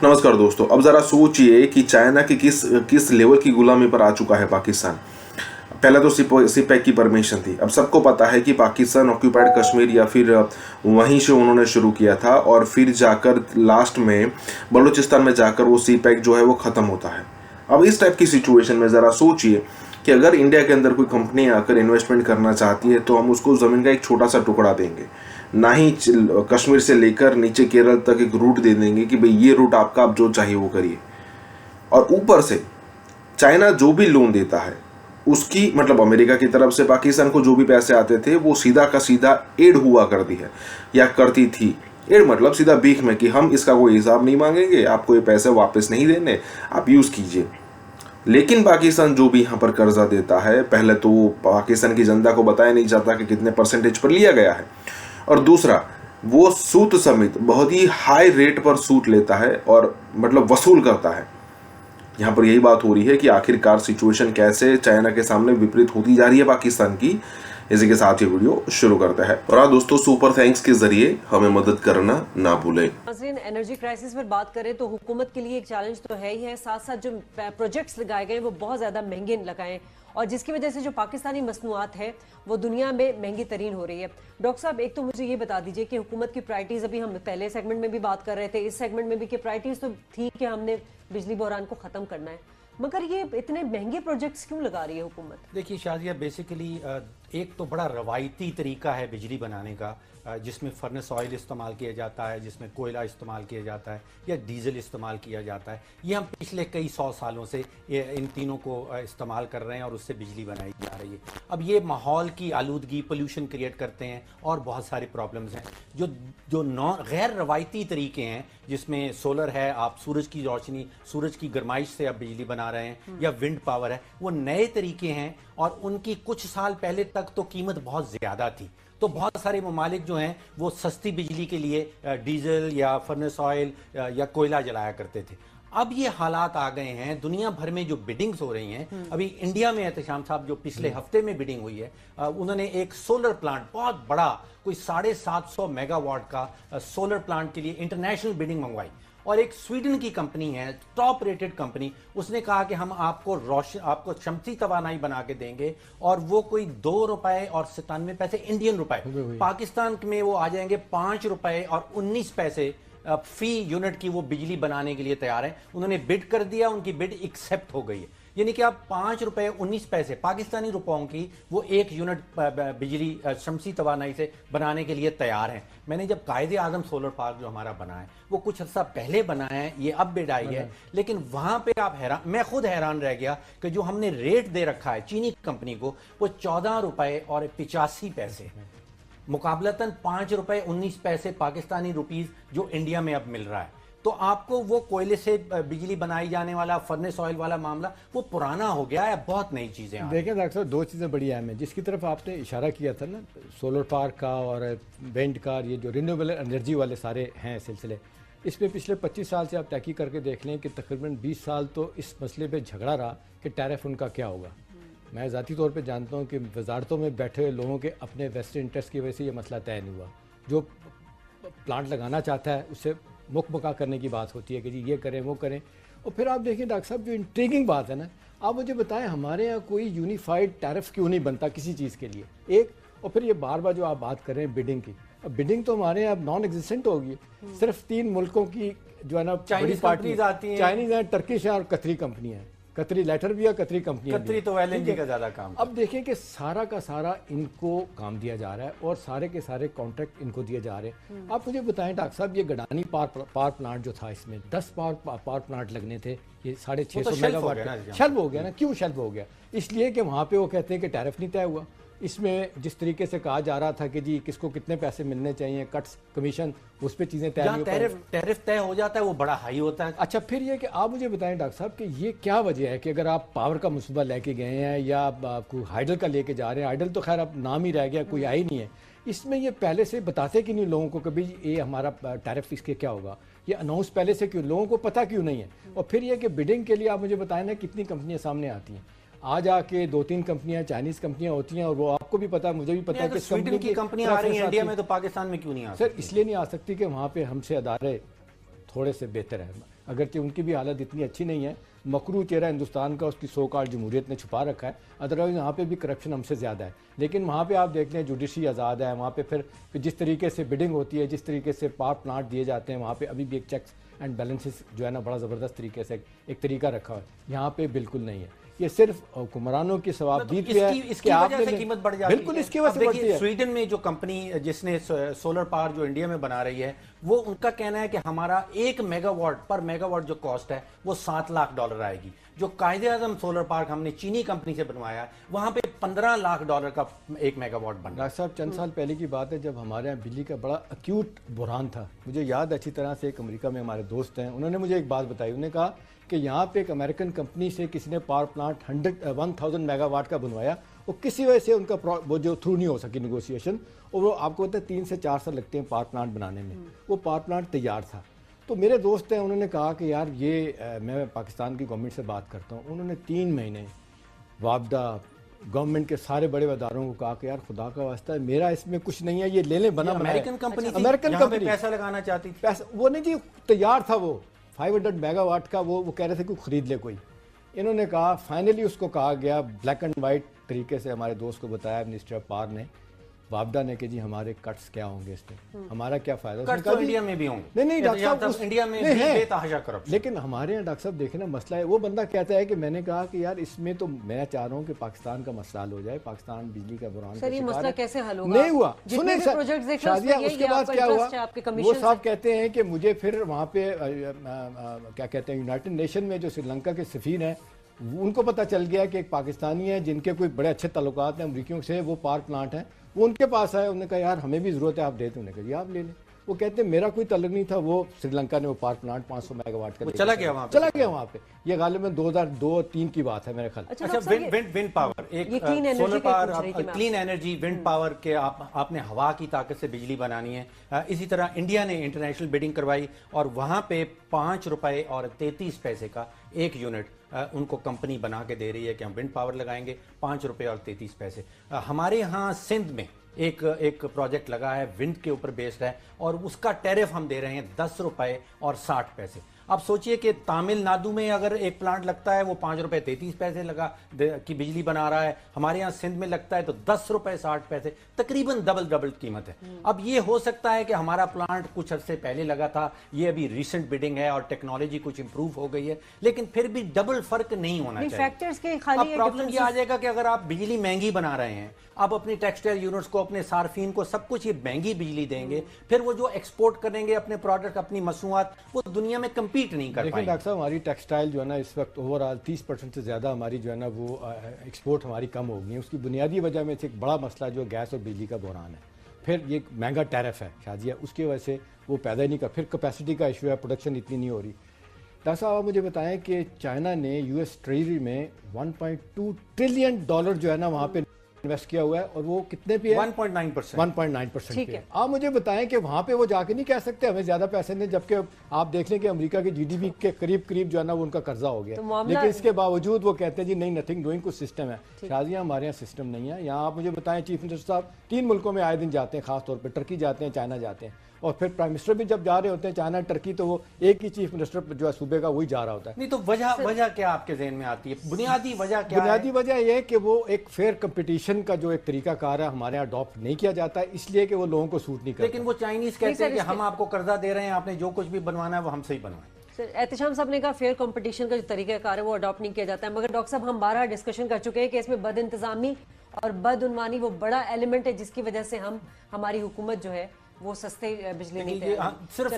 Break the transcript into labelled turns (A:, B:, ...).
A: नमस्कार दोस्तों, अब ज़रा सोचिए कि चाइना की किस लेवल की गुलामी पर आ चुका है पाकिस्तान। पहले तो सीपैक की परमिशन थी। अब सबको पता है कि पाकिस्तान ऑक्यूपाइड कश्मीर या फिर वहीं से उन्होंने शुरू किया था और फिर जाकर लास्ट में बलूचिस्तान में जाकर वो सीपैक जो है वो ख़त्म होता है। अब इस टाइप की सिचुएशन में ज़रा सोचिए कि अगर इंडिया के अंदर कोई कंपनी आकर इन्वेस्टमेंट करना चाहती है तो हम उसको ज़मीन का एक छोटा सा टुकड़ा देंगे, ना ही कश्मीर से लेकर नीचे केरल तक एक रूट दे देंगे कि भाई ये रूट आपका, आप जो चाहिए वो करिए। और ऊपर से चाइना जो भी लोन देता है उसकी मतलब अमेरिका की तरफ से पाकिस्तान को जो भी पैसे आते थे वो सीधा का सीधा एड हुआ करती है या करती थी। एड मतलब सीधा भीख में कि हम इसका कोई हिसाब नहीं मांगेंगे, आपको ये पैसे वापस नहीं देने, आप यूज़ कीजिए। लेकिन पाकिस्तान जो भी यहाँ पर कर्जा देता है, पहले तो पाकिस्तान की जनता को बताया नहीं जाता कि कितने परसेंटेज पर लिया गया है, और दूसरा वो सूद समेत बहुत ही हाई रेट पर सूद लेता है और मतलब वसूल करता है। यहाँ पर यही बात हो रही है कि आखिरकार सिचुएशन कैसे चाइना के सामने विपरीत होती जा रही है पाकिस्तान की। इसी के साथ ये वीडियो शुरू करते हैं। और दोस्तों, सुपर थैंक्स के जरिए हमें मदद करना ना भूलें।
B: एनर्जी क्राइसिस पर बात करें तो हुकूमत के लिए एक चैलेंज तो है ही है, साथ साथ जो प्रोजेक्ट्स लगाए गए वो बहुत ज़्यादा महंगे लगाए और जिसकी वजह से जो पाकिस्तानी मसनूआत है वो दुनिया में महंगी तरीन हो रही है। डॉक्टर साहब, एक तो मुझे ये बता दीजिए कि हुकूमत की प्रायोरिटीज़, अभी हम पहले सेगमेंट में भी बात कर रहे थे, इस सेगमेंट में भी कि प्रायोरिटीज़ तो थी कि हमने बिजली बहरान को ख़त्म करना है, मगर ये इतने महंगे प्रोजेक्ट्स क्यों लगा रही है हुकूमत?
C: देखिए शाजिया, बेसिकली एक तो बड़ा रवायती तरीका है बिजली बनाने का, जिसमें फर्नेस ऑयल इस्तेमाल किया जाता है, जिसमें कोयला इस्तेमाल किया जाता है या डीजल इस्तेमाल किया जाता है। ये हम पिछले कई 100 सालों से इन तीनों को इस्तेमाल कर रहे हैं और उससे बिजली बनाई जा रही है। अब ये माहौल की आलूदगी, पोल्यूशन क्रिएट करते हैं और बहुत सारे प्रॉब्लम्स हैं। जो गैर रवायती तरीके हैं, जिसमें सोलर है, आप सूरज की रोशनी, सूरज की गर्माइश से आप बिजली बना रहे हैं, या विंड पावर है, वो नए तरीके हैं और उनकी कुछ साल पहले तक तो कीमत बहुत ज़्यादा थी। तो बहुत सारे ममालिक जो हैं वो सस्ती बिजली के लिए डीजल या फर्नेस ऑयल या कोयला जलाया करते थे। अब ये हालात आ गए हैं, दुनिया भर में जो बिडिंग्स हो रही हैं, अभी इंडिया में एहतशाम साहब जो पिछले हफ्ते में बिडिंग हुई है, उन्होंने एक सोलर प्लांट बहुत बड़ा, कोई 750 मेगावाट का सोलर प्लांट के लिए इंटरनेशनल बिडिंग मंगवाई। और एक स्वीडन की कंपनी है, टॉप रेटेड कंपनी, उसने कहा कि हम आपको शमसी तवानाई बना के देंगे, और वो कोई ₹2.97 इंडियन रुपए, पाकिस्तान में वो आ जाएंगे ₹5 और 19 पैसे फी यूनिट की वो बिजली बनाने के लिए तैयार है। उन्होंने बिड कर दिया, उनकी बिड एक्सेप्ट हो गई है, यानी कि आप ₹5.19 पाकिस्तानी रुपयों की वो एक यूनिट बिजली शमसी तवानाई से बनाने के लिए तैयार हैं। मैंने जब कायदे आजम सोलर पार्क जो हमारा बना है वो कुछ अर्सा पहले बना है, ये अब बिड आई है, लेकिन वहां पे आप हैरान, मैं खुद हैरान रह गया कि जो हमने रेट दे रखा है चीनी कंपनी को वो ₹14.85, मुकाबलतन ₹5.19 पाकिस्तानी रुपीस जो इंडिया में अब मिल रहा है। तो आपको वो कोयले से बिजली बनाई जाने वाला फर्नेस ऑयल वाला मामला वो पुराना हो गया है, बहुत नई चीज़ें।
D: देखें डॉक्टर साहब, दो चीज़ें बड़ी अहम है जिसकी तरफ आपने इशारा किया था ना, सोलर पार्क का और विंड का, ये जो रिन्यूएबल एनर्जी वाले सारे हैं सिलसिले, इसमें पिछले 25 साल से आप तहकीक करके देख लें कि तकरीबन 20 साल तो इस मसले पे झगड़ा रहा कि टैरिफ उनका क्या होगा। मैं ज़ाती तौर पे जानता हूँ कि वजारतों में बैठे हुए लोगों के अपने वेस्टर्न इंटरेस्ट की वजह से ये मसला तय नहीं हुआ। जो प्लांट लगाना चाहता है उससे मुकबका करने की बात होती है कि जी ये करें वो करें। और फिर आप देखिए डॉक्टर साहब, जो इंट्रीगिंग बात है ना, आप मुझे बताएं हमारे यहाँ कोई यूनिफाइड टैरिफ क्यों नहीं बनता किसी चीज़ के लिए, एक। और फिर ये बार बार जो आप बात कर रहे हैं बिडिंग की, अब बिडिंग तो हमारे यहाँ नॉन एग्जिस्टेंट होगी। सिर्फ 3 मुल्कों की जो है ना बड़ी पार्टी आती है, चाइनीज है, टर्किश है और कतरी कंपनी है। कतरी लेटर भी है, कतरी कंपनी,
C: कतरी तो एलएनजी का ज़्यादा काम।
D: अब देखें कि सारा का सारा इनको काम दिया जा रहा है और सारे के सारे कॉन्ट्रैक्ट इनको दिए जा रहे हैं। आप मुझे बताएं डॉक्टर साहब, ये गडानी पावर प्लांट जो था, इसमें 10 पावर प्लांट लगने थे, ये 650 मेगावाट शेल्फ हो गया ना। क्यों शेल्फ हो गया? इसलिए कि वहाँ पे वो कहते हैं कि टैरिफ नहीं तय हुआ। इसमें जिस तरीके से कहा जा रहा था कि जी किसको कितने पैसे मिलने चाहिए, कट्स, कमीशन, उस पर चीज़ें तय नहीं,
C: टैरिफ तय हो जाता है वो बड़ा हाई होता है।
D: अच्छा, फिर ये कि आप मुझे बताएं डॉक्टर साहब कि ये क्या वजह है कि अगर आप पावर का मनसूबा लेके गए हैं या कोई हाइडल का लेके जा रहे हैं, हाइडल तो खैर अब नाम ही रह गया, कोई आई नहीं है, इसमें ये पहले से बताते कि नहीं लोगों को कभी ये हमारा टैरिफ इसके क्या होगा, ये अनाउंस पहले से क्यों, लोगों को पता क्यों नहीं है? और फिर ये कि बिडिंग के लिए आप मुझे बताएं ना कितनी कंपनियां सामने आती हैं, आज आके 2-3 कंपनियां चाइनीज कंपनियां होती हैं, और वो आपको भी पता, मुझे भी पता है कि
C: स्वीडन की कंपनी आ रही है इंडिया में, तो पाकिस्तान में क्यों नहीं आ सकती?
D: सर इसलिए नहीं आ सकती कि वहाँ पे हमसे अदारे थोड़े से बेहतर हैं। अगरचे उनकी भी हालत इतनी अच्छी नहीं है, मकरू चेहरा हिंदुस्तान का उसकी सो कॉल्ड जमहूरियत ने छुपा रखा है, अदरवाइज वहाँ पे भी करप्शन हमसे ज़्यादा है। लेकिन वहाँ पे आप देख लें जुडिशरी आज़ाद है, वहाँ पे फिर जिस तरीके से बिडिंग होती है, जिस तरीके से पावर प्लांट दिए जाते हैं, वहाँ पे अभी भी एक चेक्स एंड बैलेंसेस जो है ना बड़ा ज़बरदस्त तरीके से एक तरीका रखा है, यहाँ पे बिल्कुल नहीं है। ये सिर्फ हुक्मरानों की सवाबदीद पे है
C: इसकी वजह से कीमत बढ़ जाती है।
D: बिल्कुल इसकी वजह से बढ़ती है।
C: स्वीडन में जो कंपनी जिसने सोलर पावर जो इंडिया में बना रही है, वो उनका कहना है कि हमारा 1 मेगावाट पर मेगावाट जो कॉस्ट है वो $7 लाख आएगी। जो कायदे आज़म सोलर पार्क हमने चीनी कंपनी से बनवाया, वहां पे $15 लाख का 1 मेगावाट बन रहा है।
D: डॉक्टर साहब, चंद साल पहले की बात है जब हमारे यहाँ बिजली का बड़ा अक्यूट बुरहान था। मुझे याद अच्छी तरह से, एक अमेरिका में हमारे दोस्त हैं, उन्होंने मुझे एक बात बताई। उन्होंने कहा कि यहाँ पे एक अमेरिकन कंपनी से किसी ने पावर प्लांट 1000 मेगावाट का बनवाया, और किसी वजह से उनका वो जो थ्रू नहीं हो सकी नेगोशिएशन, और वो आपको पता है 3 से 4 साल लगते हैं पावर प्लांट बनाने में। वो पावर प्लांट तैयार था। तो मेरे दोस्त हैं, उन्होंने कहा कि यार ये मैं पाकिस्तान की गवर्नमेंट से बात करता हूँ। उन्होंने 3 महीने वापदा गवर्नमेंट के सारे बड़े इदारों को कहा कि यार खुदा का वास्ता है, मेरा इसमें कुछ नहीं है, ये ले लें, बना
C: अमेरिकन कंपनी
D: अमेरिकन कंपनी
C: पैसा लगाना चाहती थी।
D: पैसा वो नहीं जी, तैयार था वो 500 मेगावाट का, वो कह रहे थे कि खरीद ले कोई। इन्होंने कहा, फाइनली उसको कहा गया ब्लैक एंड वाइट तरीके से, हमारे दोस्त को बताया मिनिस्टर ऑफ पावर ने, वापदा ने, कि जी हमारे कट्स क्या होंगे इसमें, हमारा क्या फायदा।
C: कट्स तो इंडिया में भी होंगे।
D: नहीं डॉक्टर साहब,
C: इंडिया में भी बेतहाशा करप्शन।
D: लेकिन हमारे यहाँ डॉक्टर साहब देखे ना मसला है, वो बंदा कहता है कि मैंने कहा कि यार इसमें तो मैं चाह रहा हूँ कि पाकिस्तान का मसला हल हो जाए, पाकिस्तान बिजली का बुरहान
B: सर, ये मसला कैसे हल होगा?
D: नहीं हुआ। सुने शादिया, उसके बाद क्या हुआ, वो साहब कहते हैं कि मुझे फिर वहाँ पे क्या कहते हैं, यूनाइटेड नेशन में जो श्रीलंका के सफीर हैं, उनको पता चल गया कि एक पाकिस्तानी है जिनके कोई बड़े अच्छे ताल्लुकात हैं अमरीकियों से, वो पावर प्लांट है, वो उनके पास आए। उन्होंने कहा यार हमें भी ज़रूरत है, आप देते। उन्होंने कहा आप ले लें। वो कहते हैं मेरा कोई ताल्लुक नहीं था, वो श्रीलंका ने वो पावर प्लांट 500 मेगावाट का
C: चला गया वहाँ पे।
D: ये गालिबन 2002-3 की बात है मेरे ख्याल।
C: अच्छा, विंड पावर, एक solar power, clean energy, wind power के आपने हवा की ताकत से बिजली बनानी है। इसी तरह इंडिया ने इंटरनेशनल बिडिंग करवाई और वहां पे ₹5.33 का 1 यूनिट उनको कंपनी बना के दे रही है कि हम विंड पावर लगाएंगे, ₹5.33। हमारे यहाँ सिंध में एक प्रोजेक्ट लगा है, विंड के ऊपर बेस्ड है, और उसका टैरिफ हम दे रहे हैं ₹10.60। अब सोचिए कि तमिलनाडु में अगर एक प्लांट लगता है वो ₹5.33 लगा की बिजली बना रहा है, हमारे यहाँ सिंध में लगता है तो ₹10.60, तकरीबन डबल कीमत है। अब ये हो सकता है कि हमारा प्लांट कुछ अरसे पहले लगा था, ये अभी रिसेंट बिडिंग है और टेक्नोलॉजी कुछ इंप्रूव हो गई है, लेकिन फिर भी डबल फर्क नहीं होना चाहिए। अब प्रॉब्लम ये आ जाएगा कि अगर आप बिजली महंगी बना रहे हैं, अब अपनी टेक्सटाइल यूनिट्स को, अपने सार्फिन को सब कुछ ये महंगी बिजली देंगे, फिर वो जो एक्सपोर्ट करेंगे अपने प्रोडक्ट, अपनी मसनूआत, वो दुनिया में कम्पीट नहीं कर पाएंगे।
D: डॉक्टर साहब, हमारी टेक्सटाइल जो है ना इस वक्त ओवरऑल 30% से ज़्यादा हमारी जो है ना वो एक्सपोर्ट हमारी कम हो गई है। उसकी बुनियादी वजह में से एक बड़ा मसला जो गैस और बिजली का बहरान है, फिर ये महंगा टैरिफ है शादिया, उसकी वजह से वो पैदा ही नहीं कर, फिर कैपेसिटी का इशू है, प्रोडक्शन इतनी नहीं हो रही। डॉक्टर साहब आप मुझे बताएं कि चाइना ने US ट्रेजरी में $1.2 ट्रिलियन जो है ना वहाँ पे इन्वेस्ट किया हुआ है, और वो कितने पे है? 1.9% पे है। आप मुझे बताएं कि वहाँ पे वो जाके नहीं कह सकते हमें ज्यादा पैसे दें, जबकि आप देख लें कि अमेरिका के GDP के करीब जो है ना वो उनका कर्जा हो गया, लेकिन इसके बावजूद वो कहते हैं जी नहीं, नथिंग डूइंग, कुछ सिस्टम है। शादिया हमारे यहाँ सिस्टम नहीं है। यहाँ आप मुझे बताएं, चीफ मिनिस्टर साहब 3 मुल्कों में आए दिन जाते हैं, खासतौर पर टर्की जाते हैं, चाइना जाते हैं, और फिर प्राइम मिनिस्टर भी जब जा रहे होते हैं चाइना टर्की, तो वो एक ही चीफ मिनिस्टर जो है सूबे का वही जा रहा होता है।
C: नहीं तो वजह क्या आपके ज़हन में आती है? बुनियादी वजह क्या है?
D: बुनियादी वजह यह है कि वो एक फेयर कंपटीशन का जो एक तरीका कार है हमारे यहाँ अडॉप्ट नहीं किया जाता है, इसलिए कि वो लोगों को सूट नहीं करता।
C: लेकिन वो चाइनीज कहते हैं कि हम आपको कर्जा दे रहे हैं, आपने जो कुछ भी बनवाना है वो हमसे ही बनवाएं।
B: एहतिशाम साहब ने कहा फेयर कंपटीशन का जो तरीका कार है वो अडॉप्ट नहीं किया जाता है, मगर डॉक्टर साहब हम 12 डिस्कशन कर चुके हैं कि इसमें बद इंतजामी और बदउनवानी वो बड़ा एलिमेंट है जिसकी वजह से हमारी हुकूमत जो है वो सस्ते बिजली नहीं दे रही।
C: सिर्फ